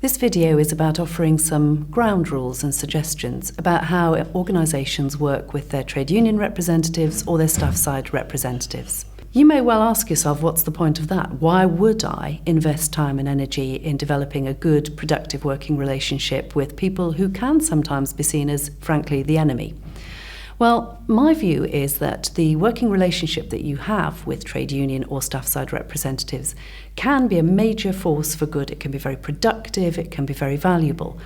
This video is about offering some ground rules and suggestions about how organisations work with their trade union representatives or their staff side representatives. You may well ask yourself, what's the point of that? Why would I invest time and energy in developing a good, productive working relationship with people who can sometimes be seen as, frankly, the enemy? Well, my view is that the working relationship that you have with trade union or staff side representatives can be a major force for good. It can be very productive, it can be very valuable,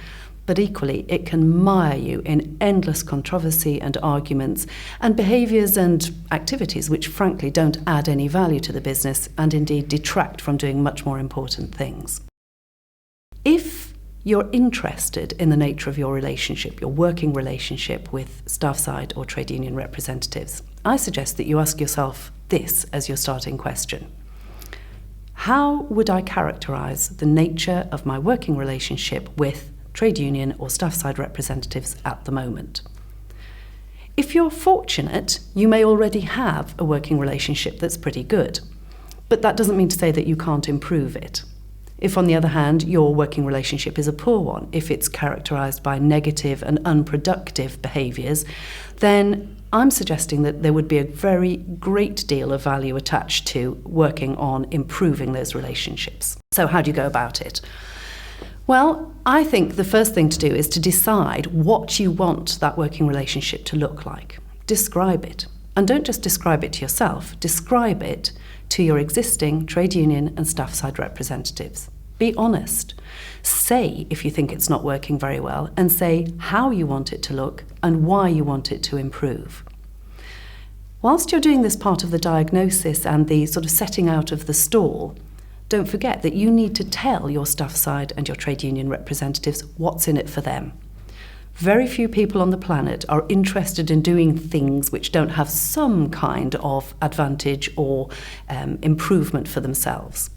but equally it can mire you in endless controversy and arguments and behaviours and activities which frankly don't add any value to the business and indeed detract from doing much more important things. If you're interested in the nature of your relationship, your working relationship with staff side or trade union representatives, I suggest that you ask yourself this as your starting question. How would I characterise the nature of my working relationship with trade union or staff side representatives at the moment? If you're fortunate, you may already have a working relationship that's pretty good, but that doesn't mean to say that you can't improve it. If, on the other hand, your working relationship is a poor one, if it's characterised by negative and unproductive behaviours, then I'm suggesting that there would be a very great deal of value attached to working on improving those relationships. So how do you go about it? Well, I think the first thing to do is to decide what you want that working relationship to look like. Describe it. And don't just describe it to yourself, describe it to your existing trade union and staff side representatives. Be honest. Say if you think it's not working very well and say how you want it to look and why you want it to improve. Whilst you're doing this part of the diagnosis and the sort of setting out of the stall, don't forget that you need to tell your staff side and your trade union representatives what's in it for them. Very few people on the planet are interested in doing things which don't have some kind of advantage or improvement for themselves.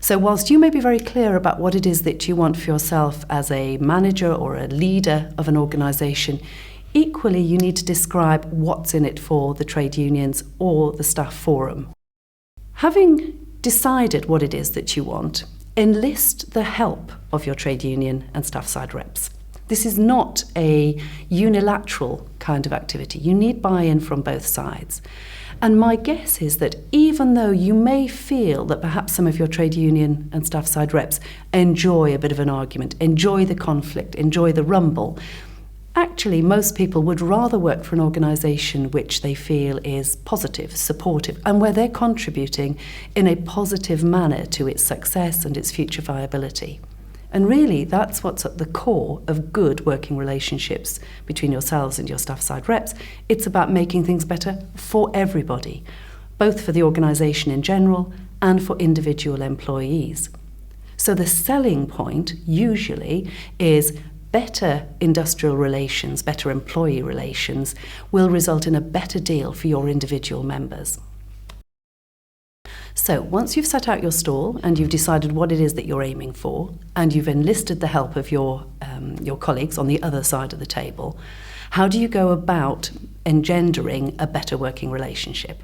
So whilst you may be very clear about what it is that you want for yourself as a manager or a leader of an organisation, equally you need to describe what's in it for the trade unions or the staff forum. Having decided what it is that you want, enlist the help of your trade union and staff side reps. This is not a unilateral kind of activity. You need buy-in from both sides. And my guess is that even though you may feel that perhaps some of your trade union and staff side reps enjoy a bit of an argument, enjoy the conflict, enjoy the rumble, actually most people would rather work for an organisation which they feel is positive, supportive, and where they're contributing in a positive manner to its success and its future viability. And really, that's what's at the core of good working relationships between yourselves and your staff side reps. It's about making things better for everybody, both for the organisation in general and for individual employees. So the selling point usually is better industrial relations, better employee relations will result in a better deal for your individual members. So once you've set out your stall and you've decided what it is that you're aiming for and you've enlisted the help of your colleagues on the other side of the table, how do you go about engendering a better working relationship?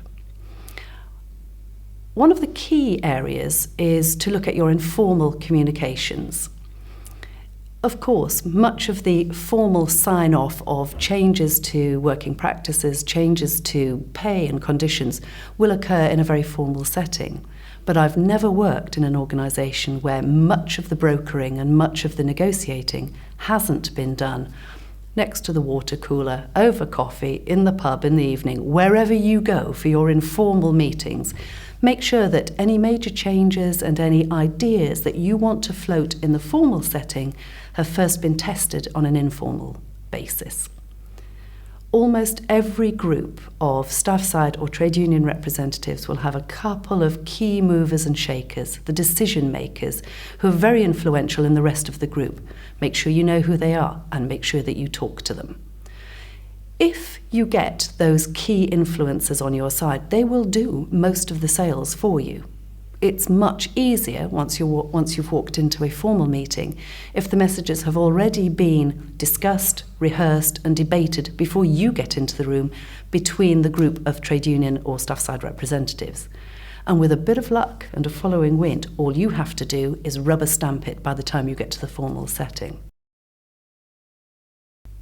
One of the key areas is to look at your informal communications. Of course, much of the formal sign-off of changes to working practices, changes to pay and conditions will occur in a very formal setting. But I've never worked in an organisation where much of the brokering and much of the negotiating hasn't been done next to the water cooler, over coffee, in the pub in the evening, wherever you go for your informal meetings. Make sure that any major changes and any ideas that you want to float in the formal setting have first been tested on an informal basis. Almost every group of staff side or trade union representatives will have a couple of key movers and shakers, the decision makers, who are very influential in the rest of the group. Make sure you know who they are and make sure that you talk to them. If you get those key influencers on your side, they will do most of the sales for you. It's much easier once you've walked into a formal meeting if the messages have already been discussed, rehearsed and debated before you get into the room between the group of trade union or staff side representatives. And with a bit of luck and a following wind, all you have to do is rubber stamp it by the time you get to the formal setting.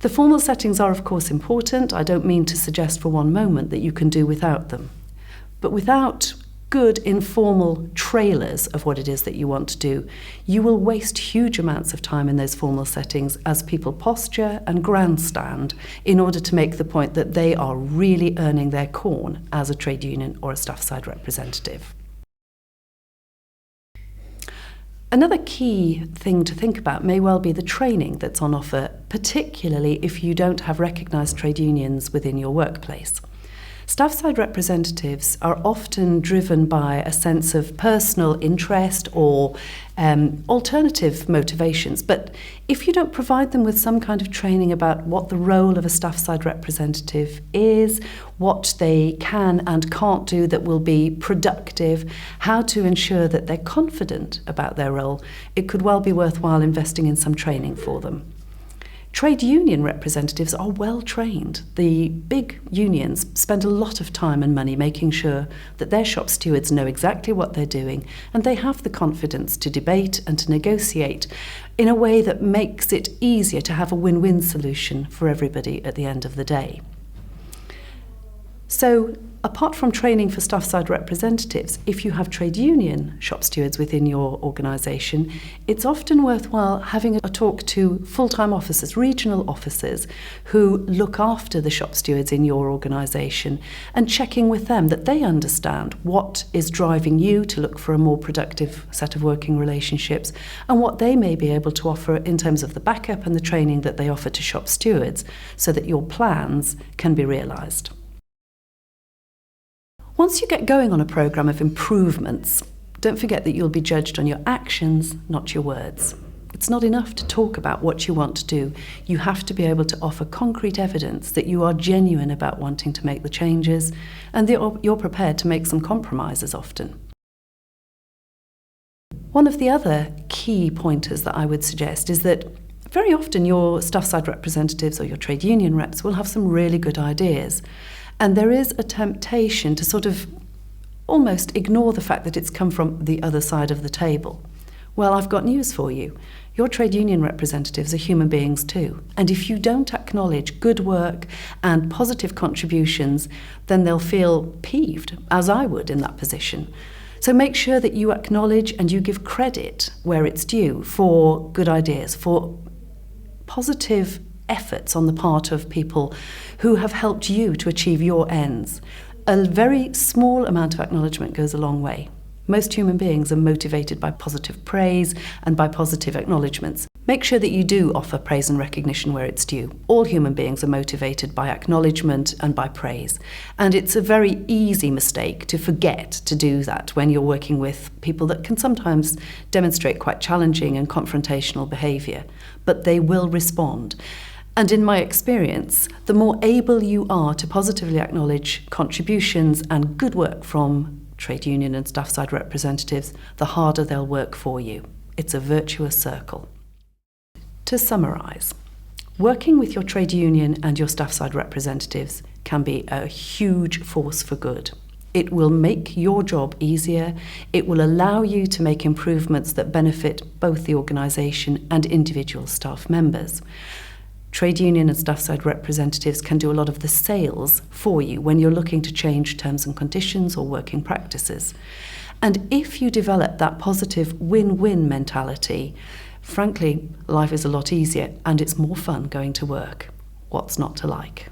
The formal settings are, of course, important. I don't mean to suggest for one moment that you can do without them. But without good informal trailers of what it is that you want to do, you will waste huge amounts of time in those formal settings as people posture and grandstand in order to make the point that they are really earning their corn as a trade union or a staff side representative. Another key thing to think about may well be the training that's on offer, particularly if you don't have recognised trade unions within your workplace. Staff side representatives are often driven by a sense of personal interest or alternative motivations, but if you don't provide them with some kind of training about what the role of a staff side representative is, what they can and can't do that will be productive, how to ensure that they're confident about their role, it could well be worthwhile investing in some training for them. Trade union representatives are well trained. The big unions spend a lot of time and money making sure that their shop stewards know exactly what they're doing and they have the confidence to debate and to negotiate in a way that makes it easier to have a win-win solution for everybody at the end of the day. So, apart from training for staff side representatives, if you have trade union shop stewards within your organisation, it's often worthwhile having a talk to full-time officers, regional officers, who look after the shop stewards in your organisation and checking with them that they understand what is driving you to look for a more productive set of working relationships and what they may be able to offer in terms of the backup and the training that they offer to shop stewards so that your plans can be realised. Once you get going on a programme of improvements, don't forget that you'll be judged on your actions, not your words. It's not enough to talk about what you want to do. You have to be able to offer concrete evidence that you are genuine about wanting to make the changes and that you're prepared to make some compromises often. One of the other key pointers that I would suggest is that very often your staff side representatives or your trade union reps will have some really good ideas. And there is a temptation to sort of almost ignore the fact that it's come from the other side of the table. Well, I've got news for you. Your trade union representatives are human beings too. And if you don't acknowledge good work and positive contributions, then they'll feel peeved, as I would in that position. So make sure that you acknowledge and you give credit where it's due for good ideas, for positive efforts on the part of people who have helped you to achieve your ends. A very small amount of acknowledgement goes a long way. Most human beings are motivated by positive praise and by positive acknowledgements. Make sure that you do offer praise and recognition where it's due. All human beings are motivated by acknowledgement and by praise. And it's a very easy mistake to forget to do that when you're working with people that can sometimes demonstrate quite challenging and confrontational behaviour. But they will respond. And in my experience, the more able you are to positively acknowledge contributions and good work from trade union and staff side representatives, the harder they'll work for you. It's a virtuous circle. To summarise, working with your trade union and your staff side representatives can be a huge force for good. It will make your job easier. It will allow you to make improvements that benefit both the organisation and individual staff members. Trade union and staff side representatives can do a lot of the sales for you when you're looking to change terms and conditions or working practices. And if you develop that positive win-win mentality, frankly, life is a lot easier and it's more fun going to work. What's not to like?